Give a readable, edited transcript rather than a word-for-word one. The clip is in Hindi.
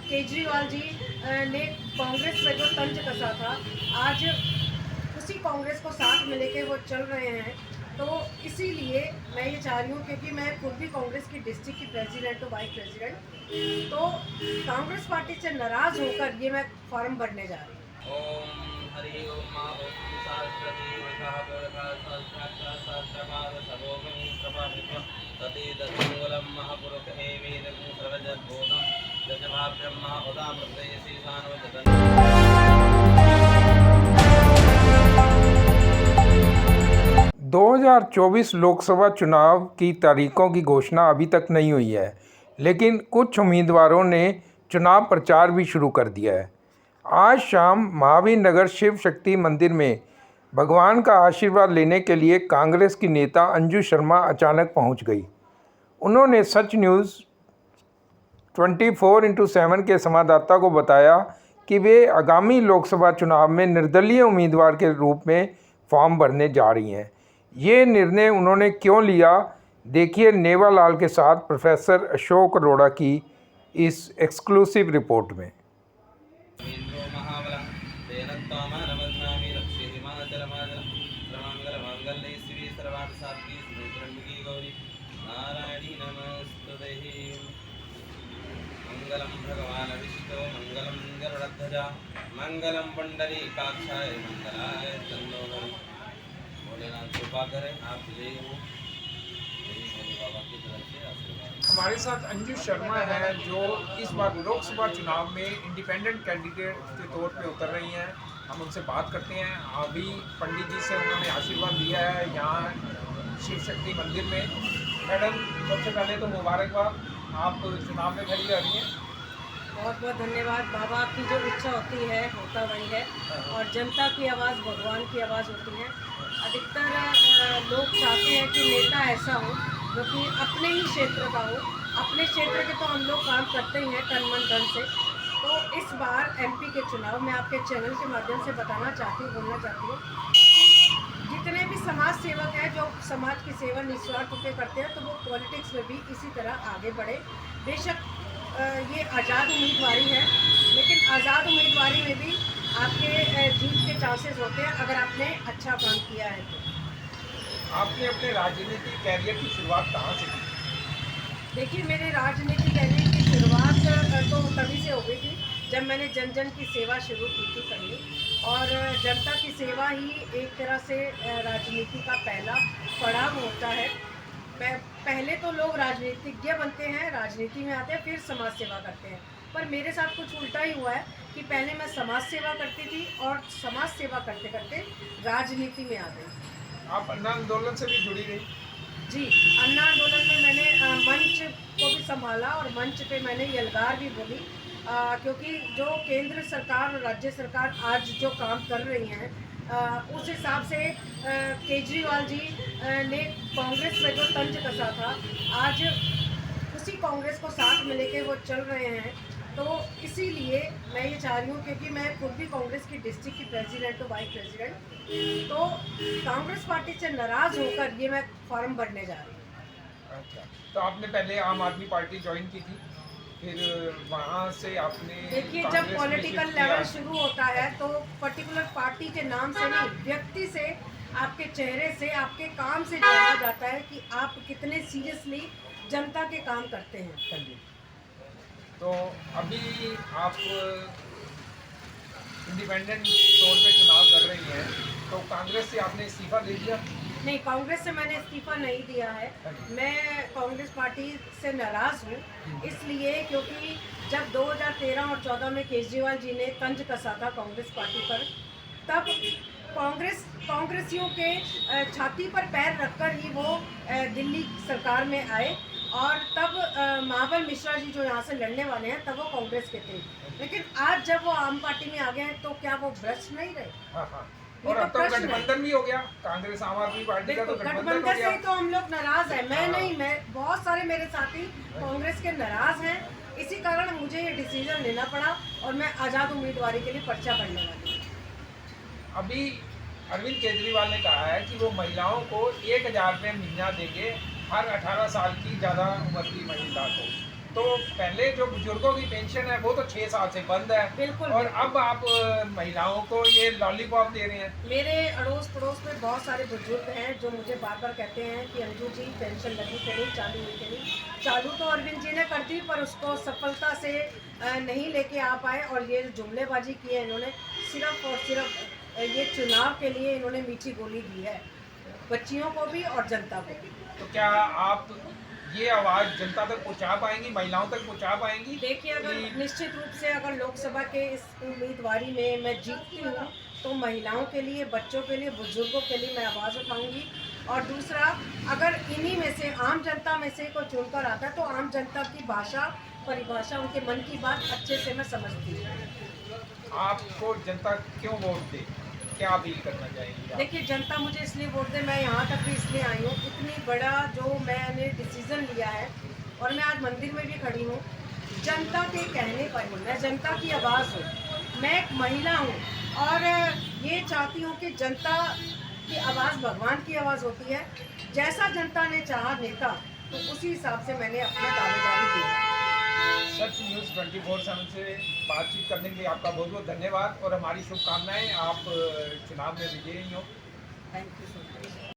केजरीवाल जी ने कांग्रेस पे जो तंज कसा था, आज उसी कांग्रेस को साथ में लेके वो चल रहे हैं। तो इसीलिए मैं ये चाह रही हूँ, क्योंकि मैं खुद भी कांग्रेस की डिस्ट्रिक्ट की प्रेसिडेंट हूँ, वाइस प्रेसिडेंट। तो कांग्रेस पार्टी से नाराज होकर ये मैं फॉर्म भरने जा रही हूँ। ओम हरि ओम मा ओम शास्त्रति वखा पुरखा शास्त्रार्थ शास्त्रपाद सभोगं प्रभावित्व तदेतद्मूलं महापुरुष एवेदं सर्वजद्भूतं दशभाव्यं महाउदामृते श्रीशानवजतन्। 2024 लोकसभा चुनाव की तारीखों की घोषणा अभी तक नहीं हुई है, लेकिन कुछ उम्मीदवारों ने चुनाव प्रचार भी शुरू कर दिया है। आज शाम महावीर नगर शिव शक्ति मंदिर में भगवान का आशीर्वाद लेने के लिए कांग्रेस की नेता अंजू शर्मा अचानक पहुंच गई। उन्होंने सच न्यूज़ 24x7 के संवाददाता को बताया कि वे आगामी लोकसभा चुनाव में निर्दलीय उम्मीदवार के रूप में फॉर्म भरने जा रही हैं। ये निर्णय उन्होंने क्यों लिया, देखिए नेवालाल के साथ प्रोफेसर अशोक अरोड़ा की इस एक्सक्लूसिव रिपोर्ट में। मंगलम भगवान विष्णु मंगलम गरुड़ध्वजा मंगलम पुंडरीकाक्षाय मंगलाय तन्नो भोलेनाथ कृपा करें। आप जय हो, भोले बाबा की तरफ से आशीर्वाद। हमारे साथ अंजू शर्मा है, जो इस बार लोकसभा चुनाव में इंडिपेंडेंट कैंडिडेट के तौर पे उतर रही हैं। हम उनसे बात करते हैं। अभी पंडित जी से उन्होंने आशीर्वाद लिया है यहाँ शिव शक्ति मंदिर में। मैडम, सबसे पहले तो मुबारकबाद, आप चुनाव में खड़ी रह रही हैं। बहुत बहुत धन्यवाद। बाबा की जो इच्छा होती है होता वही है, और जनता की आवाज़ भगवान की आवाज़ होती है। अधिकतर लोग चाहते हैं कि नेता ऐसा हो जो कि अपने ही क्षेत्र का हो। अपने क्षेत्र के तो हम लोग काम करते ही हैं तन मन धन से। तो इस बार एमपी के चुनाव में आपके चैनल के माध्यम से बताना चाहती हूँ, बोलना चाहती हूँ कि जितने भी समाज सेवक हैं जो समाज की सेवा निस्वार्थ होकर करते हैं, तो वो पॉलिटिक्स में भी इसी तरह आगे बढ़े। बेशक ये आज़ाद उम्मीदवारी है, लेकिन आज़ाद उम्मीदवारी में भी आपके जीत के चांसेस होते हैं अगर आपने अच्छा काम किया है तो। आपने अपने राजनीतिक कैरियर की शुरुआत कहाँ से की? देखिए, मेरे राजनीतिक कैरियर की शुरुआत तो तभी से हो गई थी जब मैंने जन जन की सेवा शुरू की थी करनी। और जनता की सेवा ही एक तरह से राजनीति का पहला पड़ाव होता है। पहले तो लोग राजनीतिज्ञ बनते हैं, राजनीति में आते हैं, फिर समाज सेवा करते हैं। पर मेरे साथ कुछ उल्टा ही हुआ है कि पहले मैं समाज सेवा करती थी और समाज सेवा करते करते राजनीति में आ गई। आप अन्ना आंदोलन से भी जुड़ी रही? जी, अन्ना आंदोलन में मैंने मंच को भी संभाला और मंच पे मैंने यलगार भी बोली, क्योंकि जो केंद्र सरकार और राज्य सरकार आज जो काम कर रही हैं, उस हिसाब से केजरीवाल जी ने कांग्रेस पे जो तंज कसा था, आज उसी कांग्रेस को साथ में लेके वो चल रहे हैं। तो इसीलिए मैं ये चाह रही हूँ, क्योंकि मैं खुद भी कांग्रेस की डिस्ट्रिक्ट की प्रेसिडेंट हूँ, वाइस प्रेसिडेंट। तो कांग्रेस पार्टी से नाराज होकर ये मैं फॉर्म भरने जा रही हूँ। अच्छा, तो आपने पहले आम आदमी पार्टी ज्वाइन की थी, फिर वहाँ से आपने देखिए, जब कांग्रेस में पॉलिटिकल शिफ्ट किया। लेवल शुरू होता है तो पर्टिकुलर पार्टी के नाम से नहीं, व्यक्ति से, आपके चेहरे से, आपके काम से जाना जाता है कि आप कितने सीरियसली जनता के काम करते हैं। हाँ जी। तो अभी आप इंडिपेंडेंट तौर पे चुनाव लड़ रही हैं, तो कांग्रेस से आपने इस्तीफा दे दिया? नहीं, कांग्रेस से मैंने इस्तीफा नहीं दिया है। मैं कांग्रेस पार्टी से नाराज़ हूँ, इसलिए क्योंकि जब 2013 और 14 में केजरीवाल जी ने तंज कसा था कांग्रेस पार्टी पर, तब कांग्रेसियों के छाती पर पैर रखकर ही वो दिल्ली सरकार में आए, और तब महाबल मिश्रा जी जो यहाँ से लड़ने वाले हैं, तब वो कांग्रेस के थे। लेकिन आज जब वो आम पार्टी में आ गए हैं, तो क्या वो भ्रष्ट नहीं रहे? हाँ हाँ। और अब तो गठबंधन भी हो गया, कांग्रेस आम आदमी पार्टी का तो गठबंधन हो से गया। ही तो हम लोग नाराज हैं। मैं नहीं, मैं बहुत सारे मेरे साथी कांग्रेस के नाराज हैं। इसी कारण मुझे ये डिसीजन लेना पड़ा और मैं आज़ाद उम्मीदवारी के लिए पर्चा भरने वाली हूँ। अभी अरविंद केजरीवाल ने कहा है कि वो महिलाओं को 1000 रुपये महीना देंगे हर 18 साल की ज़्यादा उम्र की महिला को। तो पहले जो बुजुर्गों की पेंशन है वो तो 6 साल से बंद है, बिल्कुल, और बिल्कुल। अब आप महिलाओं को ये लॉलीपॉप दे रहे हैं। मेरे अड़ोस पड़ोस में बहुत सारे बुजुर्ग हैं जो मुझे बार बार कहते हैं कि अंजू जी पेंशन लगी कि नहीं, चालू हुई कि नहीं। चालू तो अरविंद जी ने कर दी, पर उसको सफलता से नहीं लेके आ पाए, और ये जुमलेबाजी की है इन्होंने, सिर्फ और सिर्फ ये चुनाव के लिए इन्होंने मीठी गोली दी है, बच्चियों को भी और जनता को भी। तो क्या आप ये आवाज़ जनता तक पहुंचा पाएंगी, महिलाओं तक पहुंचा पाएंगी? देखिए, अगर कि- निश्चित रूप से अगर लोकसभा के इस उम्मीदवारी में मैं जीतती हूँ तो महिलाओं के लिए, बच्चों के लिए, बुजुर्गों के लिए मैं आवाज़ उठाऊंगी। और दूसरा, अगर इन्हीं में से, आम जनता में से कोई चुनकर आता है तो आम जनता की भाषा, परिभाषा, उनके मन की बात अच्छे से मैं समझती हूँ। आपको जनता क्यों वोट दे, क्या अपील करना चाहेंगी आप? देखिए, जनता मुझे इसलिए वोट दे, मैं यहाँ तक भी इसलिए आई हूँ, इतनी बड़ा जो मैंने डिसीज़न लिया है, और मैं आज मंदिर में भी खड़ी हूँ, जनता के कहने पर हूँ, मैं जनता की आवाज़ हूँ, मैं एक महिला हूँ, और ये चाहती हूँ कि जनता की आवाज़ भगवान की आवाज़ होती है। जैसा जनता ने चाहा नेता, तो उसी हिसाब से मैंने अपना दावेदारी दी। सच न्यूज़ 24/7 से बातचीत करने के लिए आपका बहुत बहुत धन्यवाद, और हमारी शुभकामनाएं, आप चुनाव में विजयी हो। Thank you so much.